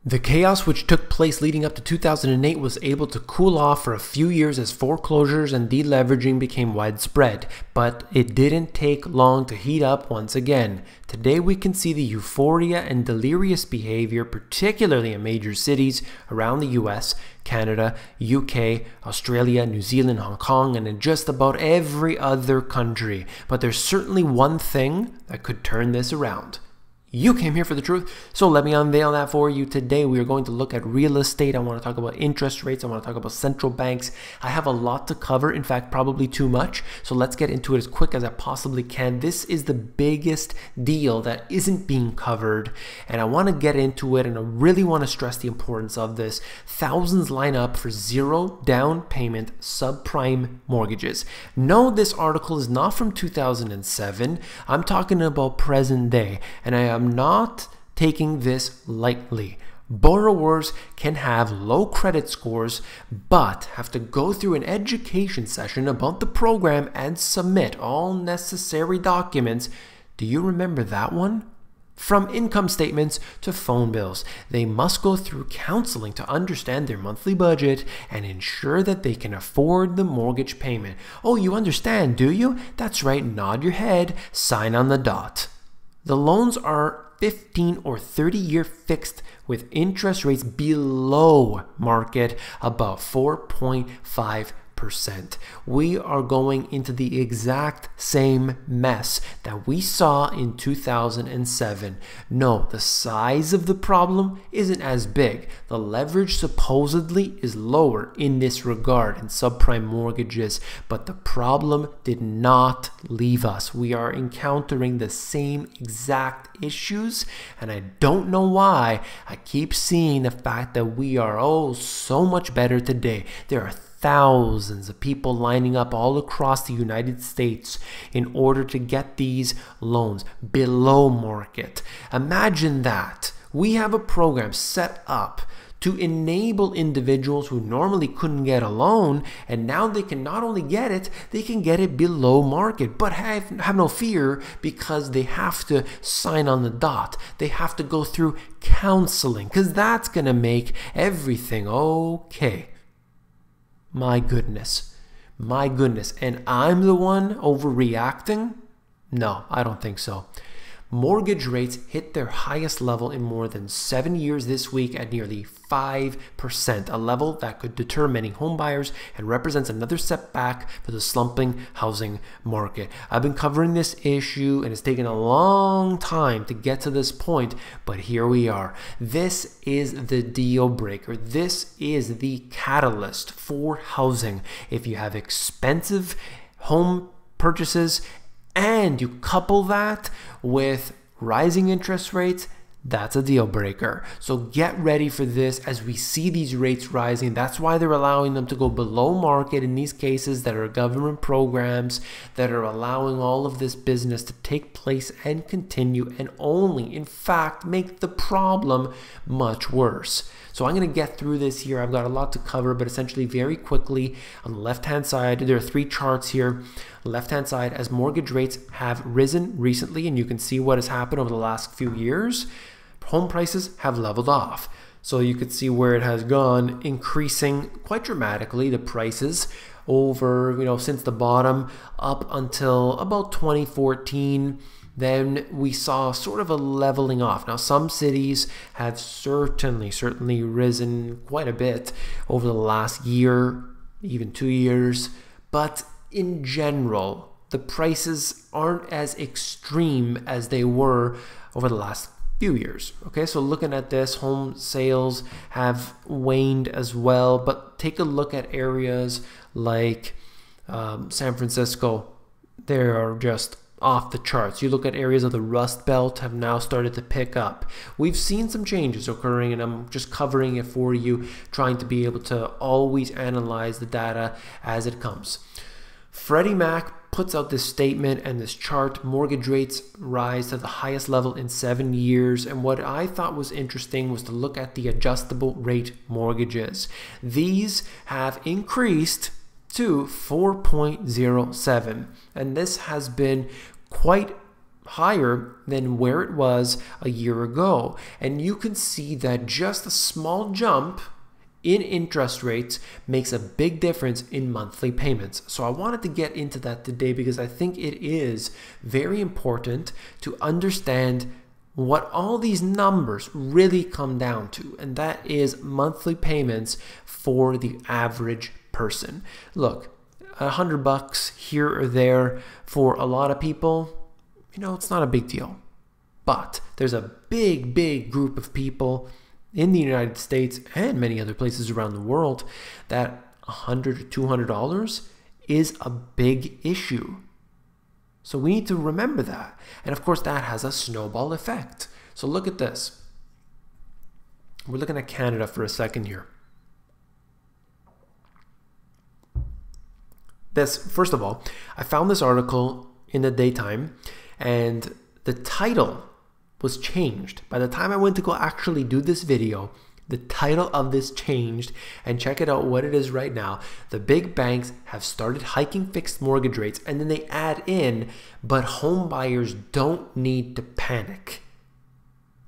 The chaos which took place leading up to 2008 was able to cool off for a few years as foreclosures and deleveraging became widespread, but it didn't take long to heat up once again. Today we can see the euphoria and delirious behavior, particularly in major cities around the US, Canada, UK, Australia, New Zealand, Hong Kong, and in just about every other country. But there's certainly one thing that could turn this around. You came here for the truth, so let me unveil that for you. Today we are going to look at real estate. I want to talk about interest rates. I want to talk about central banks. I have a lot to cover, in fact, probably too much. So let's get into it as quick as I possibly can. This is the biggest deal that isn't being covered, and I want to get into it, and I really want to stress the importance of this. Thousands line up for zero down payment subprime mortgages. No, this article is not from 2007. I'm talking about present day, and I am not taking this lightly. Borrowers can have low credit scores but have to go through an education session about the program and submit all necessary documents. Do you remember that one? From income statements to phone bills, they must go through counseling to understand their monthly budget and ensure that they can afford the mortgage payment. Oh, you understand, do you? That's right, nod your head, sign on the dot. The loans are 15 or 30-year fixed with interest rates below market, about 4.5%. We are going into the exact same mess that we saw in 2007. No, the size of the problem isn't as big. The leverage supposedly is lower in this regard in subprime mortgages, but the problem did not leave us. We are encountering the same exact issues, and I don't know why I keep seeing the fact that we are so much better today. There are thousands of people lining up all across the United States in order to get these loans below market. Imagine that. We have a program set up to enable individuals who normally couldn't get a loan, and now they can not only get it, they can get it below market. But have no fear, because they have to sign on the dot. They have to go through counseling, because that's going to make everything okay. My goodness, and I'm the one overreacting? No, I don't think so. Mortgage rates hit their highest level in more than 7 years this week at nearly 5%, a level that could deter many homebuyers and represents another setback for the slumping housing market. I've been covering this issue, and it's taken a long time to get to this point, but here we are. This is the deal breaker. This is the catalyst for housing. If you have expensive home purchases and you couple that with rising interest rates, that's a deal breaker. So get ready for this as we see these rates rising. That's why they're allowing them to go below market in these cases that are government programs that are allowing all of this business to take place and continue, and only, in fact, make the problem much worse. So I'm going to get through this here. I've got a lot to cover, but essentially very quickly, on the left-hand side, there are three charts here. Left-hand side, as mortgage rates have risen recently, and you can see what has happened over the last few years, home prices have leveled off. So you could see where it has gone, increasing quite dramatically, the prices over, since the bottom up until about 2014. Then we saw sort of a leveling off. Now, some cities have certainly risen quite a bit over the last year, even 2 years. But in general, the prices aren't as extreme as they were over the last few years. Okay, so looking at this, home sales have waned as well. But take a look at areas like San Francisco. They are just off the charts. You look at areas of the Rust Belt have now started to pick up. We've seen some changes occurring, and I'm just covering it for you, trying to be able to always analyze the data as it comes. Freddie Mac puts out this statement and this chart: mortgage rates rise to the highest level in 7 years. And what I thought was interesting was to look at the adjustable rate mortgages. These have increased to 4.07, and this has been quite higher than where it was a year ago. And you can see that just a small jump in interest rates makes a big difference in monthly payments. So I wanted to get into that today because I think it is very important to understand what all these numbers really come down to, and that is monthly payments for the average person. Look, $100 here or there for a lot of people, it's not a big deal. But there's a big group of people in the United States and many other places around the world that $100 to $200 is a big issue. So we need to remember that. And of course, that has a snowball effect. So look at this. We're looking at Canada for a second here. First of all, I found this article in the daytime, and the title was changed. By the time I went to go actually do this video, the title of this changed, and check it out what it is right now. The big banks have started hiking fixed mortgage rates, and then they add in, but home buyers don't need to panic.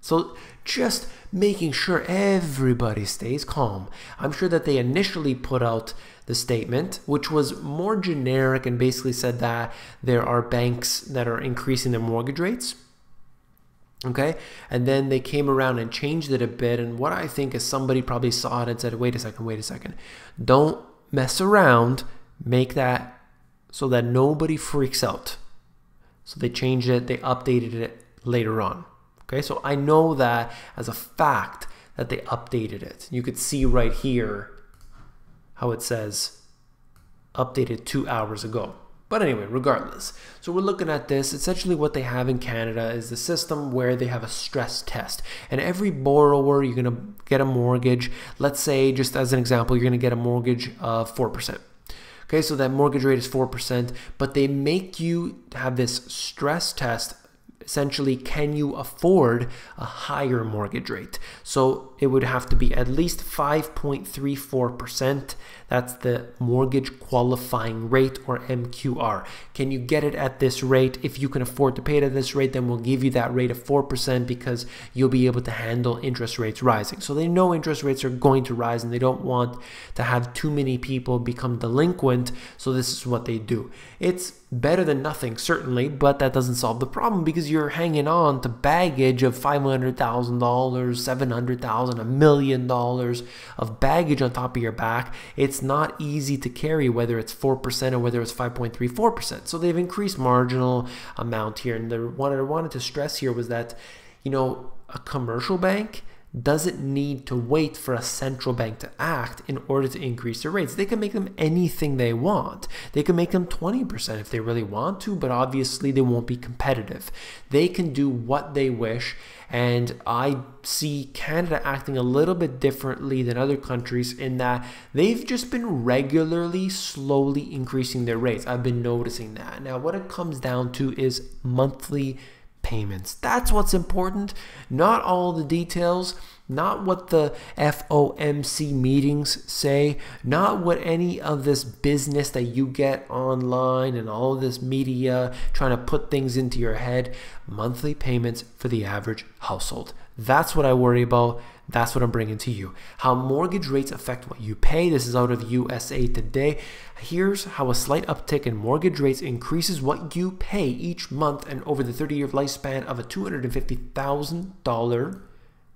So just making sure everybody stays calm. I'm sure that they initially put out the statement, which was more generic and basically said that there are banks that are increasing their mortgage rates. Okay, and then they came around and changed it a bit, and what I think is somebody probably saw it and said, wait a second, don't mess around, make that so that nobody freaks out. So they changed it, they updated it later on. Okay, so I know that as a fact that they updated it. You could see right here how it says updated 2 hours ago. But anyway, regardless, so we're looking at this. Essentially what they have in Canada is the system where they have a stress test. And every borrower, you're going to get a mortgage. Let's say, just as an example, you're going to get a mortgage of 4%. Okay, so that mortgage rate is 4%, but they make you have this stress test. Essentially, can you afford a higher mortgage rate? So it would have to be at least 5.34%. That's the mortgage qualifying rate, or MQR. Can you get it at this rate? If you can afford to pay it at this rate, then we'll give you that rate of 4% because you'll be able to handle interest rates rising. So they know interest rates are going to rise and they don't want to have too many people become delinquent. So this is what they do. It's better than nothing, certainly, but that doesn't solve the problem because you're hanging on to baggage of $500,000, $700,000, $1 million of baggage on top of your back. It's not easy to carry, whether it's 4% or whether it's 5.34%. So they've increased marginal amount here. And what I wanted to stress here was that, a commercial bank doesn't need to wait for a central bank to act in order to increase their rates. They can make them anything they want. They can make them 20% if they really want to, but obviously they won't be competitive. They can do what they wish, and I see Canada acting a little bit differently than other countries in that they've just been regularly, slowly increasing their rates. I've been noticing that. Now, what it comes down to is monthly payments. That's what's important, not all the details, not what the FOMC meetings say, not what any of this business that you get online and all of this media trying to put things into your head. Monthly payments for the average household. That's what I worry about. That's what I'm bringing to you. How mortgage rates affect what you pay. This is out of USA Today. Here's how a slight uptick in mortgage rates increases what you pay each month and over the 30-year lifespan of a $250,000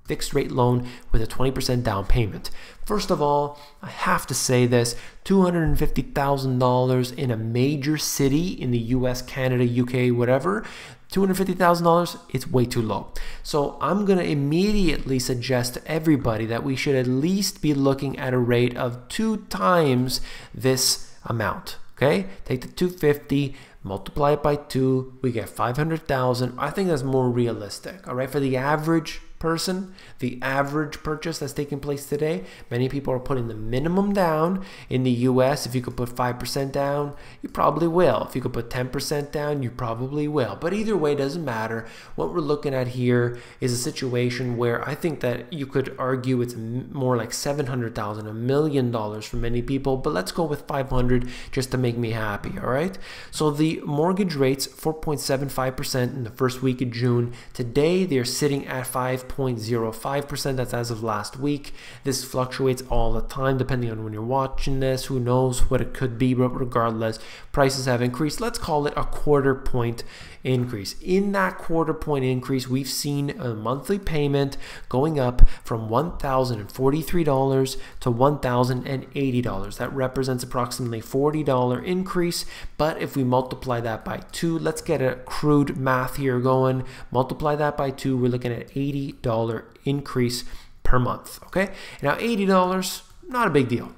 fixed rate loan with a 20% down payment. First of all, I have to say this, $250,000 in a major city in the US, Canada, UK, whatever, $250,000, it's way too low. So I'm going to immediately suggest to everybody that we should at least be looking at a rate of 2 times this amount. Okay, take the 250, multiply it by 2, we get 500,000. I think that's more realistic. All right, for the average person, the average purchase that's taking place today, many people are putting the minimum down. In the US, if you could put 5% down, you probably will. If you could put 10% down, you probably will. But either way, it doesn't matter. What we're looking at here is a situation where I think that you could argue it's more like $700,000, $1 million for many people, but let's go with 500 just to make me happy, all right? So the mortgage rates, 4.75% in the first week of June. Today, they're sitting at 5.05%. That's as of last week. This fluctuates all the time depending on when you're watching this. Who knows what it could be, but regardless, prices have increased. Let's call it a quarter-point increase. In that quarter-point increase, we've seen a monthly payment going up from $1,043 to $1,080. That represents approximately $40 increase, but if we multiply that by 2, let's get a crude math here going. Multiply that by 2, we're looking at $80 increase per month, okay? Now $80, not a big deal,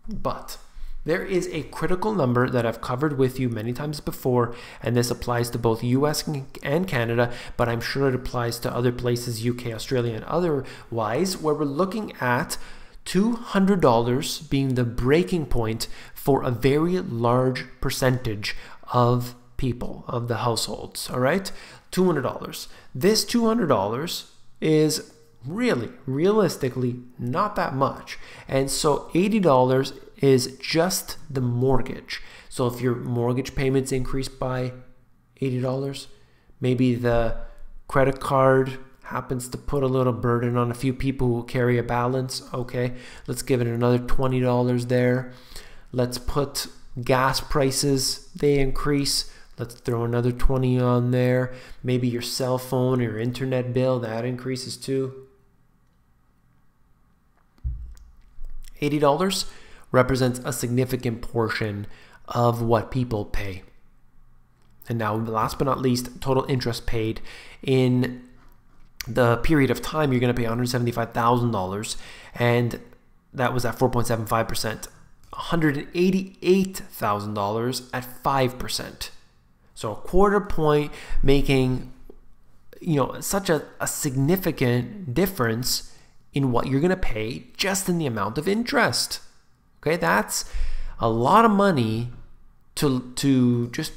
but there is a critical number that I've covered with you many times before, and this applies to both US and Canada, but I'm sure it applies to other places, UK, Australia, and otherwise, where we're looking at $200 being the breaking point for a very large percentage of people, of the households, all right? $200. This $200 is really, realistically, not that much. And so $80 is just the mortgage. So if your mortgage payments increase by $80, maybe the credit card happens to put a little burden on a few people who carry a balance. Okay, let's give it another $20 there. Let's put gas prices, they increase. Let's throw another 20 on there. Maybe your cell phone or your internet bill, that increases too. $80 represents a significant portion of what people pay. And now, last but not least, total interest paid. In the period of time, you're going to pay $175,000, and that was at 4.75%. $188,000 at 5%. So a quarter point making, such a significant difference in what you're going to pay just in the amount of interest. Okay, that's a lot of money to just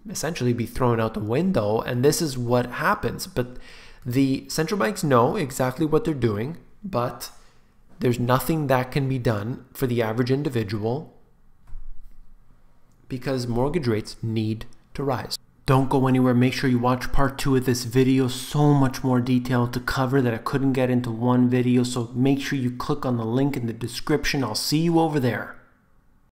essentially be thrown out the window, and this is what happens. But the central banks know exactly what they're doing, but there's nothing that can be done for the average individual because mortgage rates need to rise. Don't go anywhere. Make sure you watch part 2 of this video. So much more detail to cover that I couldn't get into one video. So make sure you click on the link in the description. I'll see you over there.